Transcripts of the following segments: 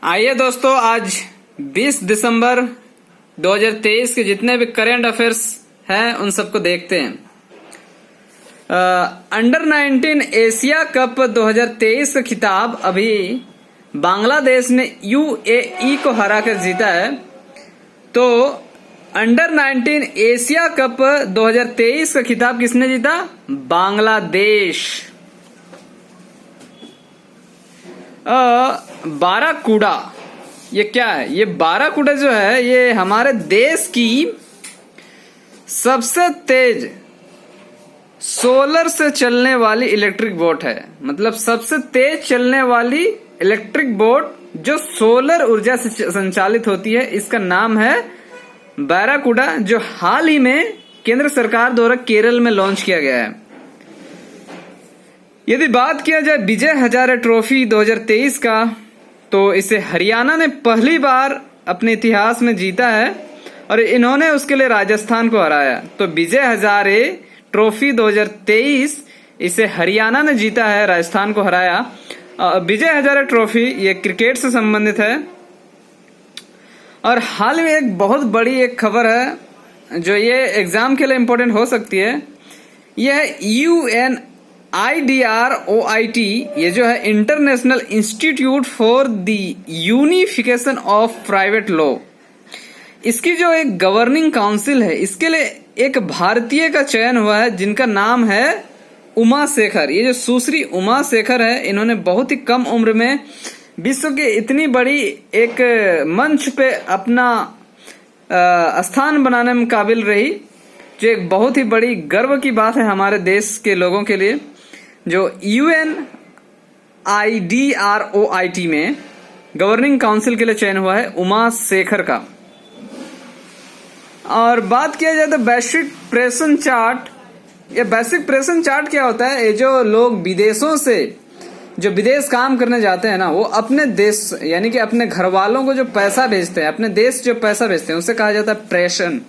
आइए दोस्तों, आज 20 दिसंबर 2023 के जितने भी करंट अफेयर्स हैं उन सबको देखते हैं। अंडर 19 एशिया कप 2023 का खिताब अभी बांग्लादेश ने यूएई को हराकर जीता है। तो अंडर 19 एशिया कप 2023 का खिताब किसने जीता? बांग्लादेश। बाराकूडा, ये क्या है? ये बाराकूडा जो है ये हमारे देश की सबसे तेज सोलर से चलने वाली इलेक्ट्रिक बोट है। मतलब सबसे तेज चलने वाली इलेक्ट्रिक बोट जो सोलर ऊर्जा से संचालित होती है, इसका नाम है बाराकूडा, जो हाल ही में केंद्र सरकार द्वारा केरल में लॉन्च किया गया है। यदि बात किया जाए विजय हजारे ट्रॉफी 2023 का, तो इसे हरियाणा ने पहली बार अपने इतिहास में जीता है और इन्होंने उसके लिए राजस्थान को हराया। तो विजय हजारे ट्रॉफी 2023 इसे हरियाणा ने जीता है, राजस्थान को हराया। विजय हजारे ट्रॉफी ये क्रिकेट से संबंधित है। और हाल में एक बहुत बड़ी एक खबर है जो ये एग्जाम के लिए इम्पोर्टेंट हो सकती है। यह UNIDROIT, ये जो है international institute for the unification of private law, इसकी जो एक गवर्निंग काउंसिल है, इसके लिए एक भारतीय का चयन हुआ है जिनका नाम है उमा शेखर। ये जो सुश्री उमा शेखर है, इन्होंने बहुत ही कम उम्र में विश्व के इतनी बड़ी एक मंच पे अपना स्थान बनाने में काबिल रही, जो एक बहुत ही बड़ी गर्व की बात है हमारे देश के लोगों के लिए। जो UNIDROIT में गवर्निंग काउंसिल के लिए चयन हुआ है उमा शेखर का। और बात किया जाए तो बेसिक प्रेशन चार्ट, ये बेसिक प्रेशन चार्ट क्या होता है? ये जो लोग विदेशों से जो विदेश काम करने जाते हैं ना, वो अपने देश यानी कि अपने घर वालों को जो पैसा भेजते हैं, अपने देश जो पैसा भेजते हैं, उसे कहा जाता है प्रेषण।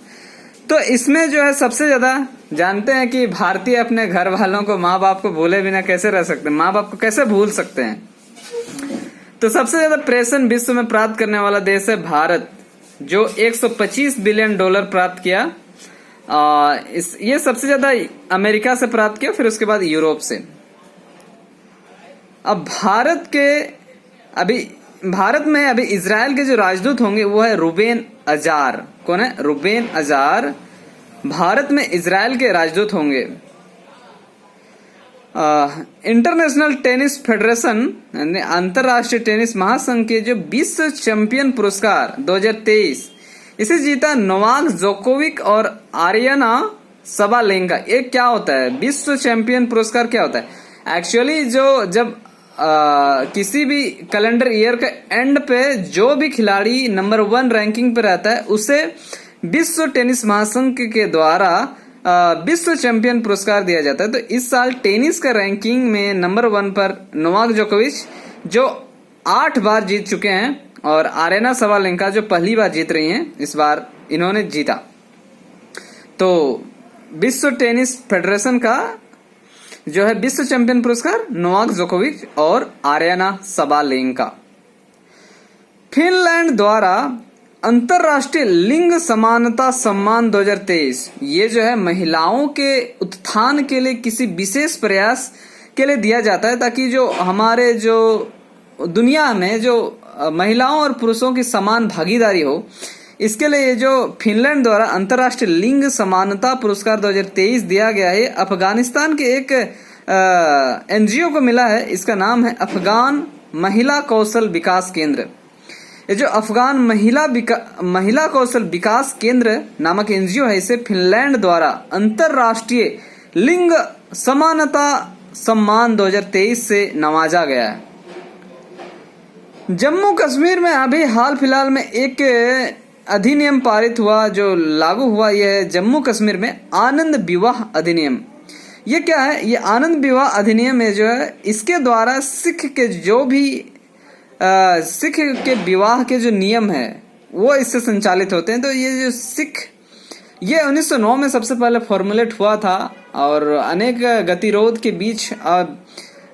तो इसमें जो है सबसे ज्यादा जानते हैं कि भारतीय अपने घर वालों को, माँ बाप को भूले बिना कैसे रह सकते हैं, माँ बाप को कैसे भूल सकते हैं। तो सबसे ज्यादा प्रेषण विश्व में प्राप्त करने वाला देश है भारत, जो 125 बिलियन डॉलर प्राप्त किया। ये सबसे ज्यादा अमेरिका से प्राप्त किया, फिर उसके बाद यूरोप से। अब भारत में अभी इजराइल के जो राजदूत होंगे वो है रुबेन अजार। कौन है? रुबेन अजार भारत में इजराइल के राजदूत होंगे। इंटरनेशनल टेनिस फेडरेशन यानी अंतरराष्ट्रीय टेनिस महासंघ के जो विश्व चैंपियन पुरस्कार 2023 इसे जीता नोवाक जोकोविक और आर्यना सबालेंका। ये क्या होता है? विश्व चैंपियन पुरस्कार क्या होता है? एक्चुअली जब किसी भी कैलेंडर ईयर के एंड पे जो भी खिलाड़ी नंबर 1 रैंकिंग पे रहता है, उसे विश्व टेनिस महासंघ के द्वारा विश्व चैंपियन पुरस्कार दिया जाता है। तो इस साल टेनिस का रैंकिंग में नंबर 1 पर नोवाक जोकोविच, जो 8 बार जीत चुके हैं, और आरेना सबालेंका जो पहली बार जीत रही हैं, इस बार इन्होंने जीता। तो विश्व टेनिस फेडरेशन का जो है विश्व चैंपियन पुरस्कार नोवाक जोकोविच और आर्यना सबालेंका। फिनलैंड द्वारा अंतरराष्ट्रीय लिंग समानता सम्मान 2023, ये जो है महिलाओं के उत्थान के लिए किसी विशेष प्रयास के लिए दिया जाता है, ताकि जो हमारे जो दुनिया में जो महिलाओं और पुरुषों की समान भागीदारी हो। इसके लिए ये जो फिनलैंड द्वारा अंतरराष्ट्रीय लिंग समानता पुरस्कार 2023 दिया गया है, अफगानिस्तान के एक एनजीओ को मिला है। इसका नाम है अफगान महिला कौशल विकास केंद्र। ये जो अफगान महिला कौशल विकास केंद्र नामक एनजीओ है, इसे फिनलैंड द्वारा अंतरराष्ट्रीय लिंग समानता सम्मान 2023 से नवाजा गया है। जम्मू कश्मीर में अभी हाल फिलहाल में एक अधिनियम पारित हुआ, जो लागू हुआ। यह है जम्मू कश्मीर में आनंद विवाह अधिनियम। ये क्या है? ये आनंद विवाह अधिनियम है जो है, इसके द्वारा सिख के विवाह के जो नियम है वो इससे संचालित होते हैं। तो ये जो ये 1909 में सबसे पहले फॉर्मुलेट हुआ था, और अनेक गतिरोध के बीच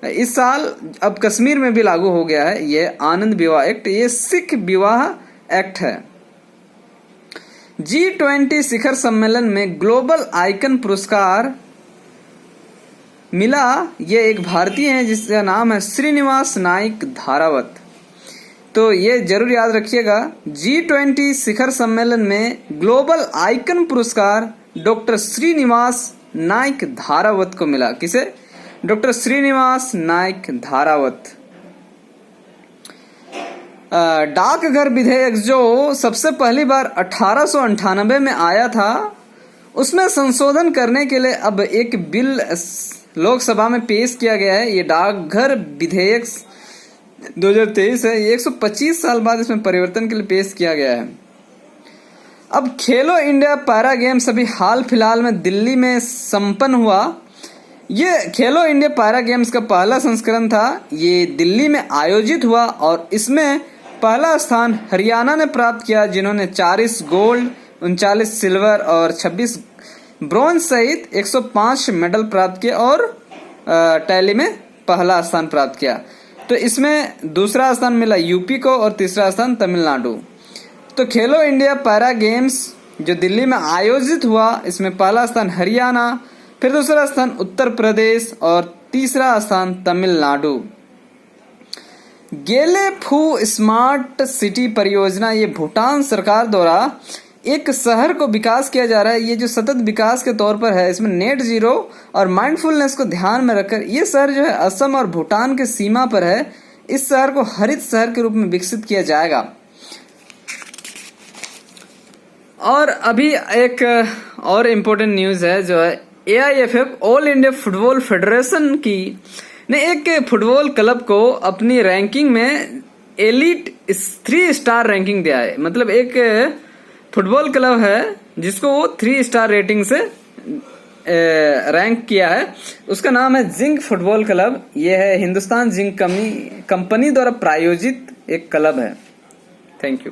इस साल अब कश्मीर में भी लागू हो गया है ये आनंद विवाह एक्ट। ये सिख विवाह एक्ट है। G20 शिखर सम्मेलन में ग्लोबल आइकन पुरस्कार मिला। ये एक भारतीय है जिसका नाम है श्रीनिवास नाइक धारावत। तो ये जरूर याद रखिएगा, G20 शिखर सम्मेलन में ग्लोबल आइकन पुरस्कार डॉक्टर श्रीनिवास नाइक धारावत को मिला। किसे? डॉक्टर श्रीनिवास नाइक धारावत। डाकघर विधेयक जो सबसे पहली बार 1898 में आया था, उसमें संशोधन करने के लिए अब एक बिल लोकसभा में पेश किया गया है। ये डाकघर विधेयक 2023 है। ये 125 साल बाद इसमें परिवर्तन के लिए पेश किया गया है। अब खेलो इंडिया पैरा गेम्स अभी हाल फिलहाल में दिल्ली में संपन्न हुआ। ये खेलो इंडिया पैरा गेम्स का पहला संस्करण था। ये दिल्ली में आयोजित हुआ और इसमें पहला स्थान हरियाणा ने प्राप्त किया, जिन्होंने 40 गोल्ड, 39 सिल्वर और 26 ब्रॉन्ज सहित 105 मेडल प्राप्त किए और टैली में पहला स्थान प्राप्त किया। तो इसमें दूसरा स्थान मिला यूपी को और तीसरा स्थान तमिलनाडु। तो खेलो इंडिया पैरा गेम्स जो दिल्ली में आयोजित हुआ, इसमें पहला स्थान हरियाणा, फिर दूसरा स्थान उत्तर प्रदेश और तीसरा स्थान तमिलनाडु। गेलेफू स्मार्ट सिटी परियोजना ये भूटान सरकार द्वारा एक शहर को विकास किया जा रहा है। ये जो सतत विकास के तौर पर है, इसमें नेट जीरो और माइंडफुलनेस को ध्यान में रखकर ये शहर जो है असम और भूटान के सीमा पर है। इस शहर को हरित शहर के रूप में विकसित किया जाएगा। और अभी एक और इम्पोर्टेंट न्यूज है जो है AIFF all India football federation की ने एक फुटबॉल क्लब को अपनी रैंकिंग में एलिट 3 स्टार रैंकिंग दिया है। मतलब एक फुटबॉल क्लब है जिसको वो 3 स्टार रेटिंग से रैंक किया है। उसका नाम है जिंक फुटबॉल क्लब। ये है हिंदुस्तान जिंक कंपनी द्वारा प्रायोजित एक क्लब है। Thank you.